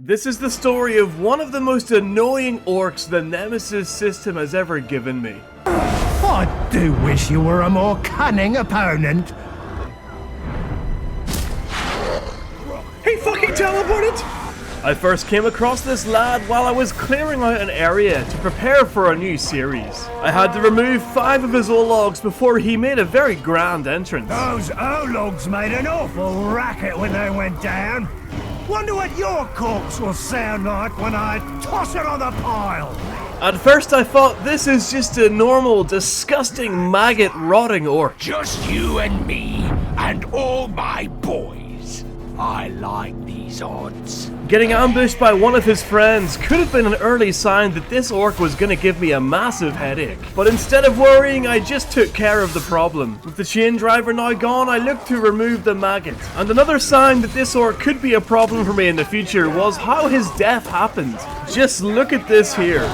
This is the story of one of the most annoying orcs the Nemesis system has ever given me. I do wish you were a more cunning opponent. He fucking teleported! I first came across this lad while I was clearing out an area to prepare for a new series. I had to remove 5 of his logs before he made a very grand entrance. Those logs made an awful racket when they went down. Wonder what your corpse will sound like when I toss it on the pile. At first I thought this is just a normal, disgusting, maggot rotting orc. Just you and me, and all my boys. I like these odds. Getting ambushed by one of his friends could have been an early sign that this orc was going to give me a massive headache. But instead of worrying, I just took care of the problem. With the chain driver now gone, I looked to remove the maggot. And another sign that this orc could be a problem for me in the future was how his death happened. Just look at this here.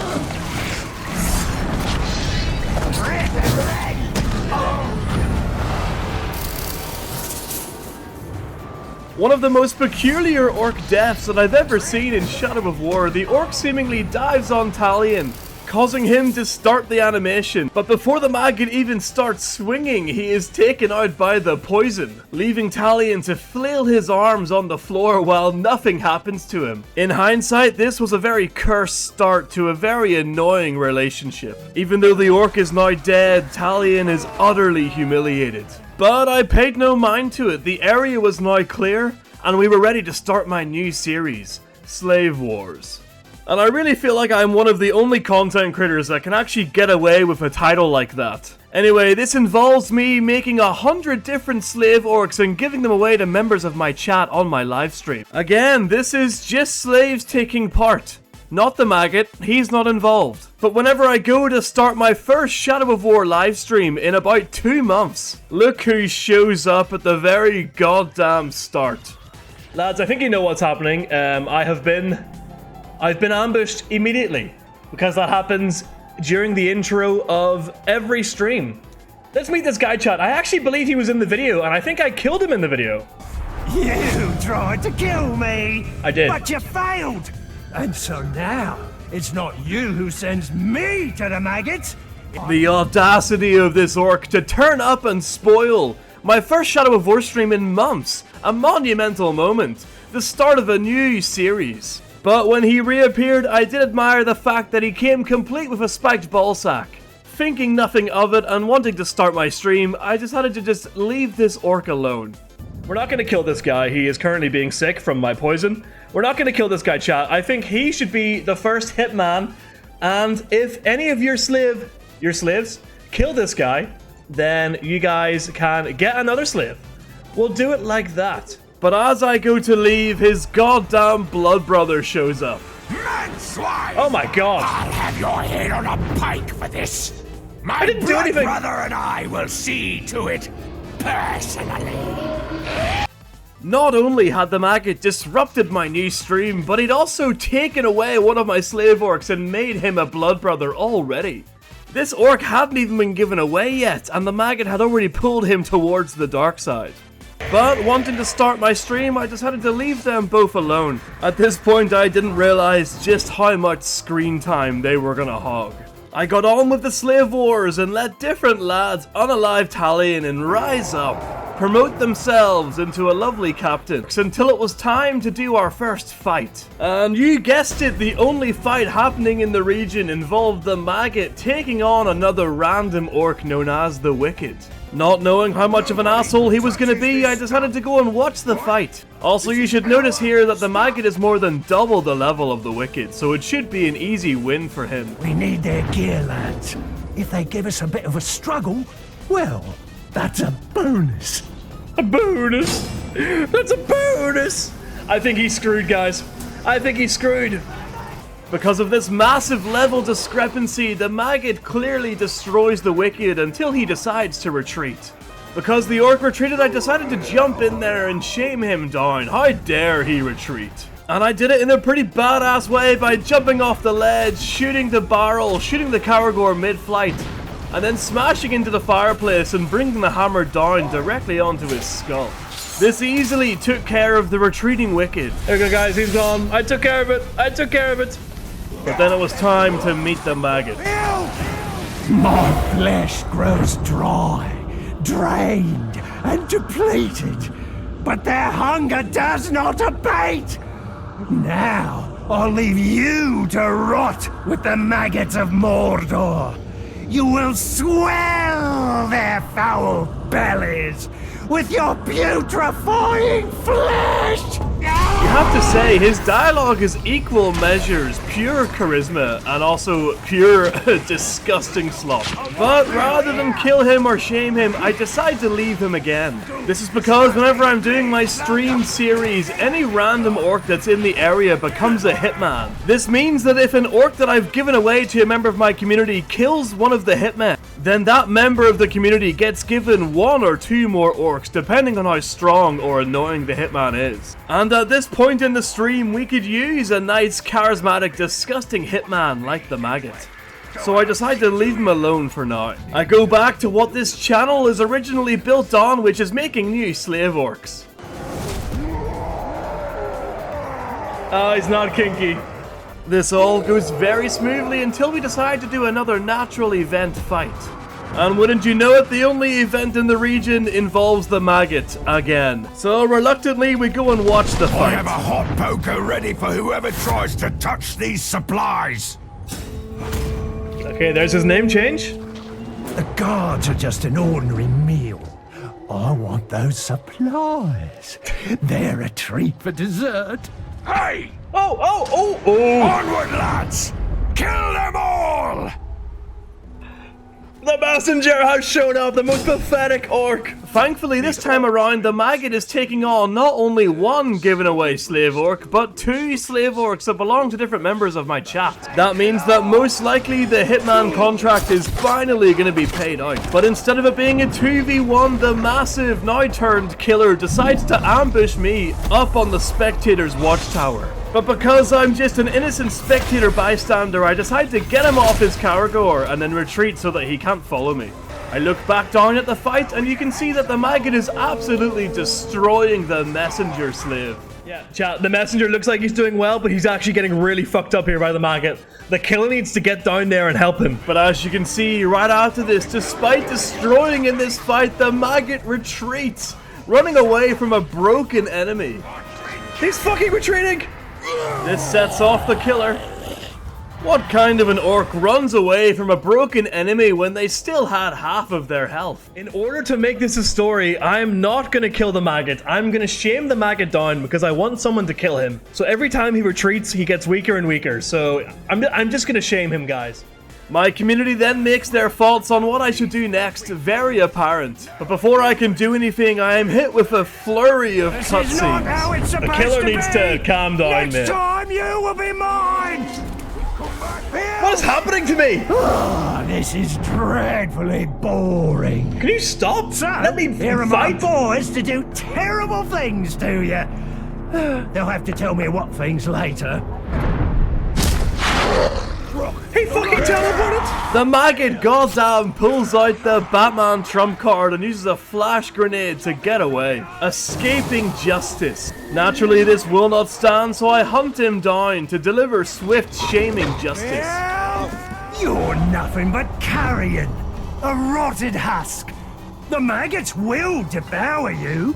One of the most peculiar orc deaths that I've ever seen in Shadow of War. The orc seemingly dives on Talion, causing him to start the animation. But before the maggot even starts swinging, he is taken out by the poison, leaving Talion to flail his arms on the floor while nothing happens to him. In hindsight, this was a very cursed start to a very annoying relationship. Even though the orc is now dead, Talion is utterly humiliated. But I paid no mind to it. The area was now clear, and we were ready to start my new series, Slave Wars. And I really feel like I'm one of the only content creators that can actually get away with a title like that. Anyway, this involves me making 100 different slave orcs and giving them away to members of my chat on my livestream. Again, this is just slaves taking part. Not the maggot, he's not involved. But whenever I go to start my first Shadow of War livestream in about 2 months, look who shows up at the very goddamn start. Lads, I think you know what's happening. I've been ambushed immediately, because that happens during the intro of every stream. Let's meet this guy, chat. I actually believe he was in the video, and I think I killed him in the video. You tried to kill me. I did. But you failed. And so now, it's not you who sends me to the maggots. The audacity of this orc to turn up and spoil my first Shadow of War stream in months. A monumental moment. The start of a new series. But when he reappeared, I did admire the fact that he came complete with a spiked ballsack. Thinking nothing of it and wanting to start my stream, I decided to just leave this orc alone. We're not going to kill this guy. He is currently being sick from my poison. We're not going to kill this guy, chat. I think he should be the first hitman. And if any of your slaves kill this guy, then you guys can get another slave. We'll do it like that. But as I go to leave, his goddamn blood brother shows up. Manswine! Oh my god. I'll have your head on a pike for this. My I didn't do anything. brother and I will see to it personally. Not only had the maggot disrupted my new stream, but he'd also taken away one of my slave orcs and made him a blood brother already. This orc hadn't even been given away yet, and the maggot had already pulled him towards the dark side. But wanting to start my stream, I decided to leave them both alone. At this point, I didn't realize just how much screen time they were gonna hog. I got on with the slave wars and let different lads unalive Talion and rise up, promote themselves into a lovely captain, until it was time to do our first fight. And you guessed it, the only fight happening in the region involved the maggot taking on another random orc known as the Wicked. Not knowing how much of an asshole he was going to be, I decided to go and watch the fight. Also, you should notice here that the maggot is more than double the level of the Wicked, so it should be an easy win for him. We need their gear, lads. If they give us a bit of a struggle, well, that's a bonus. A bonus? That's a bonus! I think he's screwed, guys. I think he's screwed. Because of this massive level discrepancy, the maggot clearly destroys the Wicked until he decides to retreat. Because the orc retreated, I decided to jump in there and shame him down. How dare he retreat? And I did it in a pretty badass way by jumping off the ledge, shooting the barrel, shooting the Caragor mid-flight, and then smashing into the fireplace and bringing the hammer down directly onto his skull. This easily took care of the retreating wicked. There we go, guys, he's gone. I took care of it. I took care of it. But then it was time to meet the maggot. My flesh grows dry, drained, and depleted, but their hunger does not abate. Now, I'll leave you to rot with the maggots of Mordor. You will swell their foul bellies with your putrefying flesh! You have to say, his dialogue is equal measures pure charisma and also pure disgusting slop. But rather than kill him or shame him, I decide to leave him again. This is because whenever I'm doing my stream series, any random orc that's in the area becomes a hitman. This means that if an orc that I've given away to a member of my community kills one of the hitmen, then that member of the community gets given 1 or 2 more orcs, depending on how strong or annoying the hitman is. And at this point in the stream, we could use a nice, charismatic, disgusting hitman like the Maggot. So I decide to leave him alone for now. I go back to what this channel is originally built on, which is making new slave orcs. Oh, he's not kinky. This all goes very smoothly until we decide to do another natural event fight. And wouldn't you know it, the only event in the region involves the Maggot again. So reluctantly, we go and watch the fight. I have a hot poker ready for whoever tries to touch these supplies. Okay, there's his name change. The guards are just an ordinary meal. I want those supplies. They're a treat for dessert. Hey! Oh! Onward, lads! Kill them all! The messenger has shown up, the most pathetic orc! Thankfully, this time around, the Maggot is taking on not only 1 given away slave orc, but 2 slave orcs that belong to different members of my chat. That means that most likely the Hitman contract is finally going to be paid out. But instead of it being a 2v1, the massive, now turned killer decides to ambush me up on the spectator's watchtower. But because I'm just an innocent spectator bystander, I decide to get him off his Caragor and then retreat so that he can't follow me. I look back down at the fight and you can see that the Maggot is absolutely destroying the messenger slave. Yeah, chat, the messenger looks like he's doing well, but he's actually getting really fucked up here by the Maggot. The killer needs to get down there and help him. But as you can see, right after this, despite destroying in this fight, the Maggot retreats, running away from a broken enemy. He's fucking retreating! This sets off the killer. What kind of an orc runs away from a broken enemy when they still had half of their health? In order to make this a story, I'm not going to kill the Maggot. I'm going to shame the Maggot down because I want someone to kill him. So every time he retreats, he gets weaker and weaker. So I'm just going to shame him, guys. My community then makes their thoughts on what I should do next very apparent. But before I can do anything, I am hit with a flurry of cutscenes. The killer needs to calm down, man. Next time you will be mine! What is happening to me? Oh, this is dreadfully boring. Can you stop? So, Let me here are my fight. boys to do terrible things to you. They'll have to tell me what things later. He fucking teleported! The Maggot goddamn pulls out the Batman trump card and uses a flash grenade to get away. Escaping justice. Naturally, this will not stand, so I hunt him down to deliver swift shaming justice. Well, you're nothing but carrion. A rotted husk. The maggots will devour you.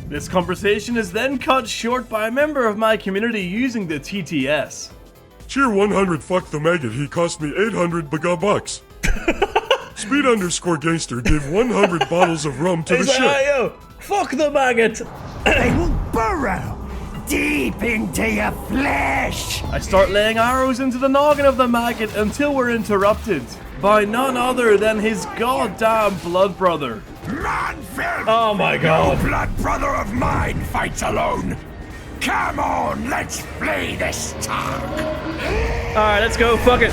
This conversation is then cut short by a member of my community using the TTS. Cheer 100 fuck the maggot, he cost me 800 bucks. Speed _ gangster gave 100 bottles of rum to the He's like, ship. "Hey, yo, fuck the Maggot." They will burrow deep into your flesh. I start laying arrows into the noggin of the Maggot until we're interrupted by none other than his goddamn blood brother. Man-filth! Oh my god. No blood brother of mine fights alone! Come on, let's play this tug! Alright, let's go, fuck it.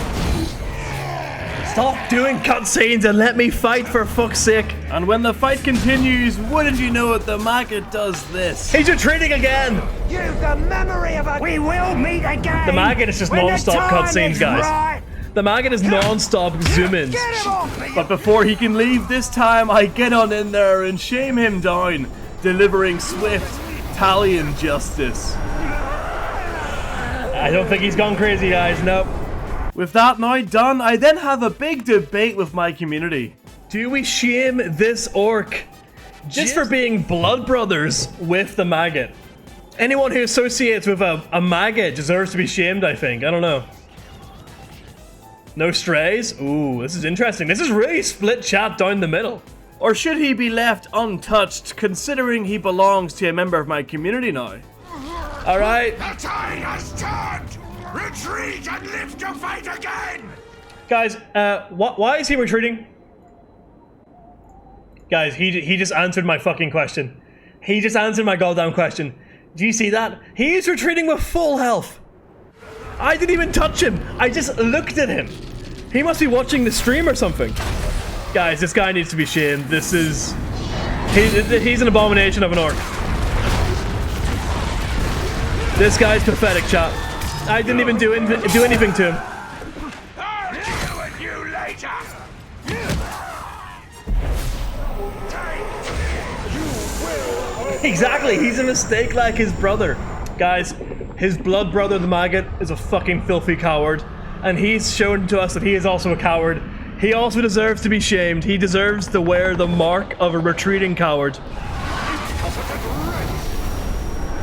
Stop doing cutscenes and let me fight for fuck's sake. And when the fight continues, wouldn't you know it, the Maggot does this. He's retreating again! You've the memory of a... We will meet again! The Maggot is just when non-stop the time cutscenes, is guys. right. The Maggot is non-stop zoom-ins. Get him off me! But before he can leave this time, I get on in there and shame him down delivering swift Talion justice. I don't think he's gone crazy, guys. Nope. With that now done, I then have a big debate with my community. Do we shame this orc just for being blood brothers with the maggot? Anyone who associates with a maggot deserves to be shamed, I think. I don't know. No strays? Ooh, this is interesting. This is really split chat down the middle. Or should he be left untouched, considering he belongs to a member of my community now? Alright. The tide has turned! Retreat and live to fight again! Guys, why is he retreating? Guys, he just answered my fucking question. He just answered my goddamn question. Do you see that? He's retreating with full health. I didn't even touch him. I just looked at him. He must be watching the stream or something. Guys, this guy needs to be shamed. This is... He's an abomination of an orc. This guy's pathetic, chat. I didn't even do anything to him. I'll deal with you later! Exactly, he's a mistake like his brother. Guys, his blood brother, the maggot, is a fucking filthy coward. And he's shown to us that he is also a coward. He also deserves to be shamed. He deserves to wear the mark of a retreating coward.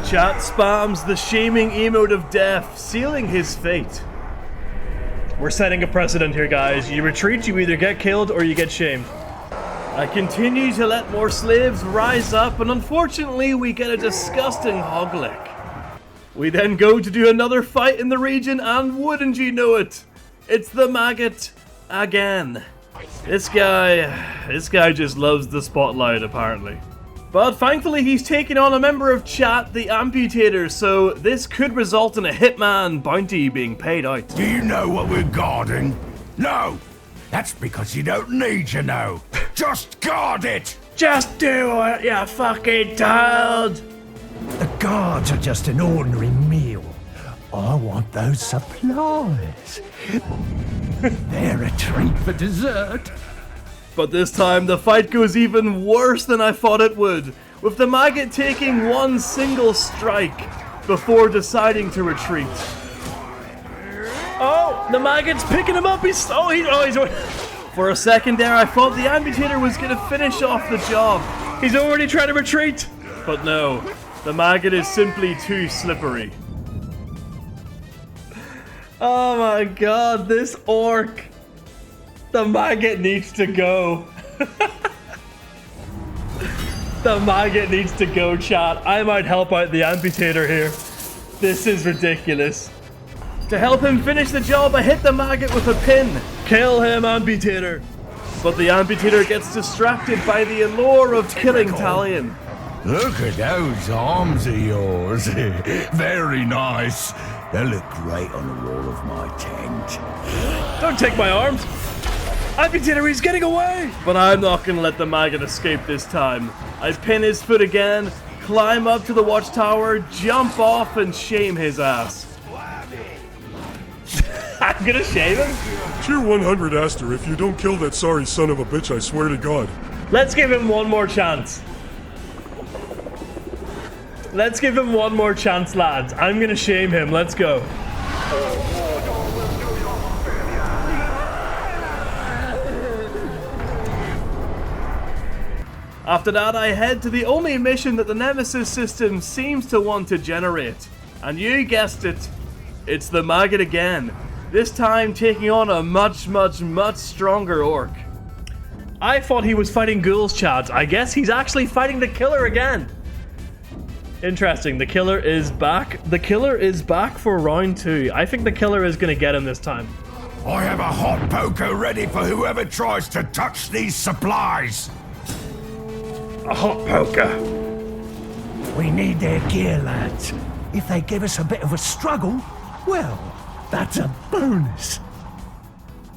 Chat spams the shaming emote of death, sealing his fate. We're setting a precedent here, guys. You retreat, you either get killed or you get shamed. I continue to let more slaves rise up, and unfortunately we get a disgusting hoglick. We then go to do another fight in the region, and wouldn't you know it, it's the maggot again. This guy just loves the spotlight, apparently. But thankfully he's taken on a member of chat, the Amputator, so this could result in a Hitman bounty being paid out. Do you know what we're guarding? No! That's because you don't need to know. Just guard it! Just do what you're fucking told! The guards are just an ordinary meal. I want those supplies. They're a treat for dessert. But this time the fight goes even worse than I thought it would, with the maggot taking one single strike before deciding to retreat. Oh, the maggot's picking him up. He's For a second there I thought the Amputator was going to finish off the job. He's already trying to retreat. But no, the maggot is simply too slippery. Oh my god, this orc. The maggot needs to go. The maggot needs to go, chat. I might help out the Amputator here. This is ridiculous. To help him finish the job, I hit the maggot with a pin. Kill him, Amputator. But the Amputator gets distracted by the allure of killing Talion. Look at those arms of yours. Very nice. They look great on the wall of my tent. Don't take my arms. Amputator, he's getting away. But I'm not going to let the maggot escape this time. I pin his foot again, climb up to the watchtower, jump off, and shame his ass. I'm gonna shame him? Tier 100 Aster, if you don't kill that sorry son of a bitch, I swear to God. Let's give him one more chance. Let's give him one more chance, lads. I'm gonna shame him. Let's go. After that, I head to the only mission that the Nemesis system seems to want to generate. And you guessed it, it's the maggot again. This time taking on a much stronger orc. I thought he was fighting ghouls, chat. I guess he's actually fighting the killer again. Interesting, the killer is back. The killer is back for round 2. I think the killer is gonna get him this time. I have a hot poker ready for whoever tries to touch these supplies. A hot poker. We need their gear, lads. If they give us a bit of a struggle, well, that's a bonus.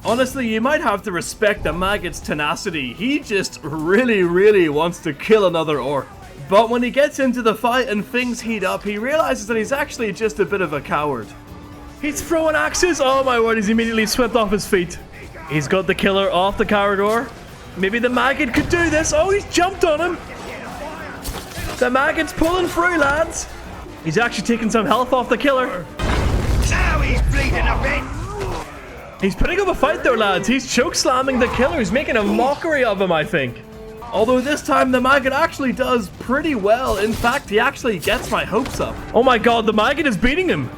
Honestly, you might have to respect the maggot's tenacity. He just really wants to kill another orc. But when he gets into the fight and things heat up, he realizes that he's actually just a bit of a coward. He's throwing axes. Oh my word, he's immediately swept off his feet. He's got the killer off the corridor. Maybe the maggot could do this. Oh, he's jumped on him. The Maggot's pulling through, lads. He's actually taking some health off the killer. Now he's bleeding a bit. He's putting up a fight though, lads. He's choke slamming the killer. He's making a mockery of him, I think. Although this time the Maggot actually does pretty well. In fact, he actually gets my hopes up. Oh my god, the Maggot is beating him.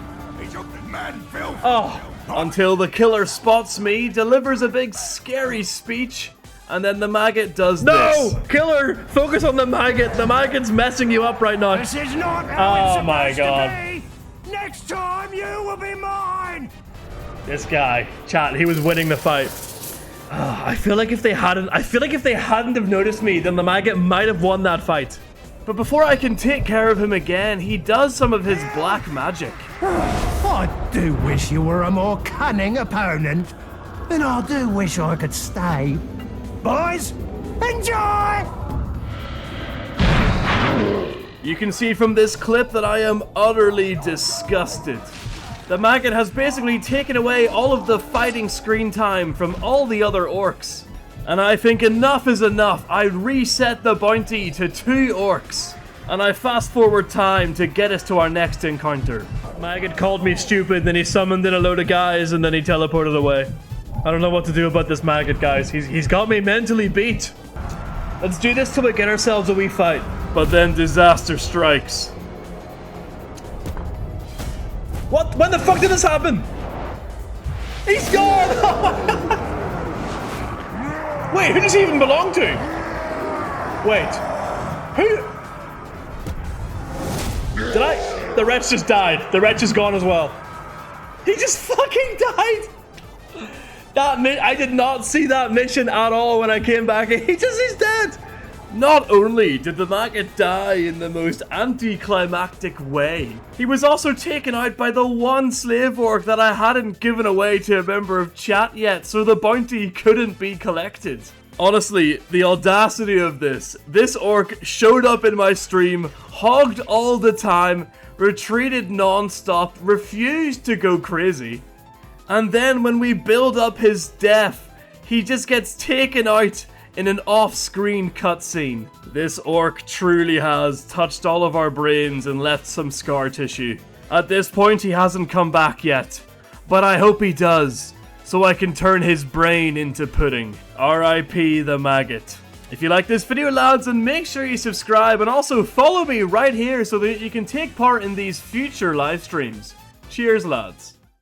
Oh. Until the killer spots me, delivers a big scary speech, and then the Maggot does this. No! Killer, focus on the Maggot. The Maggot's messing you up right now. This is not how Oh my god. to be. Next time you will be mine. This guy, chat, he was winning the fight. I feel like if they hadn't have noticed me, then the Maggot might have won that fight. But before I can take care of him again, he does some of his black magic. I do wish you were a more cunning opponent. And I do wish I could stay. Boys, enjoy! You can see from this clip that I am utterly disgusted. The Maggot has basically taken away all of the fighting screen time from all the other orcs. And I think enough is enough. I reset the bounty to 2 orcs. And I fast forward time to get us to our next encounter. Maggot called me stupid, then he summoned in a load of guys, and then he teleported away. I don't know what to do about this Maggot, guys. He's got me mentally beat. Let's do this till we get ourselves a wee fight. But then disaster strikes. What? When the fuck did this happen? He's gone! Wait, who does he even belong to? Wait. Who? Did I? The wretch just died. The wretch is gone as well. He just fucking died! I did not see that mission at all when I came back. He's dead! Not only did the Maggot die in the most anticlimactic way, he was also taken out by the one slave orc that I hadn't given away to a member of chat yet, so the bounty couldn't be collected. Honestly, the audacity of this. This orc showed up in my stream, hogged all the time, retreated non-stop, refused to go crazy. And then when we build up his death, he just gets taken out in an off-screen cutscene. This orc truly has touched all of our brains and left some scar tissue. At this point, he hasn't come back yet, but I hope he does, so I can turn his brain into pudding. R.I.P. the Maggot. If you like this video, lads, then make sure you subscribe and also follow me right here so that you can take part in these future live streams. Cheers, lads.